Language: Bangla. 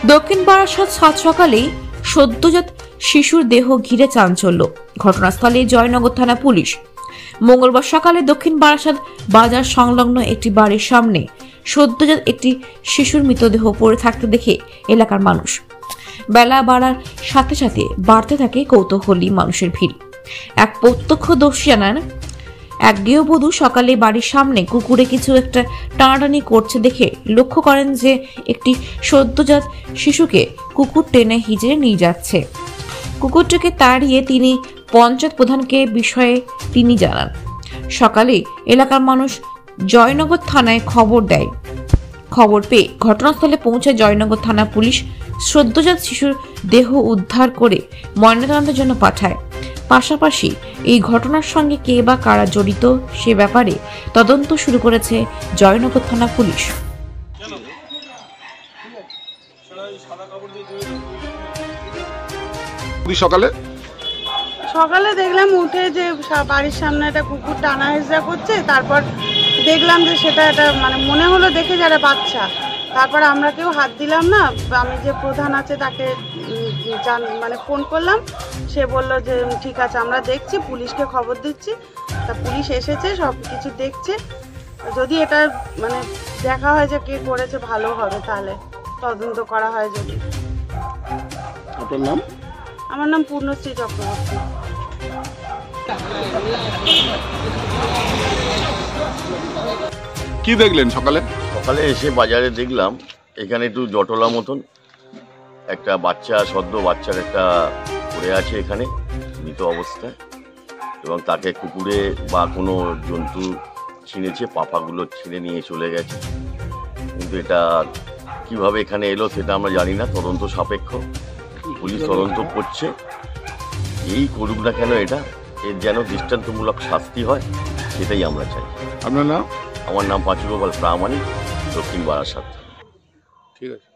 দক্ষিণ বারাসাত সাত সকালেই সদ্যজাত শিশুর দেহ ঘিরে চাঞ্চল্য। ঘটনাস্থলে জয়নগর থানা পুলিশ। মঙ্গলবার সকালে দক্ষিণ বারাসাত বাজার সংলগ্ন একটি বাড়ির সামনে সদ্যজাত একটি শিশুর মৃতদেহ পড়ে থাকতে দেখে এলাকার মানুষ। বেলা বাড়ার সাথে সাথে বাড়তে থাকে কৌতূহলী মানুষের ভিড়। এক প্রত্যক্ষদর্শী জানান, এক গৃহবধূ সকালে বাড়ির সামনে কুকুরে কিছু একটা টানাটানি করছে দেখে লক্ষ্য করেন যে একটি সদ্যজাত শিশুকে কুকুর টেনে হিজড়ে নিয়ে যাচ্ছে। কুকুরটিকে তাড়িয়ে তিনি পঞ্চায়েত প্রধানকে বিষয়ে তিনি জানান। সকালে এলাকার মানুষ জয়নগর থানায় খবর দেয়। খবর পেয়ে ঘটনাস্থলে পৌঁছায় জয়নগর থানা পুলিশ। সদ্যজাত শিশুর দেহ উদ্ধার করে ময়নাতদন্তের জন্য পাঠায়। পাশাপাশি এই ঘটনার সঙ্গে কে বা কারা জড়িত সে ব্যাপারে তদন্ত শুরু করেছে জয়নগর থানা পুলিশ। সকালে দেখলাম উঠে যে বাড়ির সামনে একটা কুকুর টানা হেঁচড়া করছে। তারপর দেখলাম যে সেটা একটা মানে মনে হলো দেখে যারা বাচ্চা। তারপর আমরা কেউ হাত দিলাম না। আমি যে প্রধান আছে তাকে মানে ফোন করলাম। সে বলল যে ঠিক আছে আমরা দেখছি, পুলিশকে খবর দিচ্ছি। তা পুলিশ এসেছে, সব কিছু দেখছে। যদি এটা মানে দেখা হয় যে কে করেছে ভালো হবে, তাহলে তদন্ত করা হয়। যদি আপনার নাম? আমার নাম পূর্ণশ্রী চক্রবর্তী। কি দেখলেন সকালে? সকালে এসে বাজারে দেখলাম এখানে একটু জটলা মতন একটা বাচ্চা, সদ্য বাচ্চার একটা পড়ে আছে এখানে মৃত অবস্থায়, এবং তাকে কুকুরে বা কোনো জন্তু ছিঁড়েছে, পাপাগুলো ছিঁড়ে নিয়ে চলে গেছে। কিন্তু এটা কিভাবে এখানে এলো সেটা আমরা জানি না, তদন্ত সাপেক্ষ। পুলিশ তদন্ত করছে। এই করুক না কেন এটা, এর যেন দৃষ্টান্তমূলক শাস্তি হয়, সেটাই আমরা চাই। আপনার নাম? আমার নাম পাঁচু গোপাল প্রামাণিক, দক্ষিণ বারাসাত। ঠিক আছে।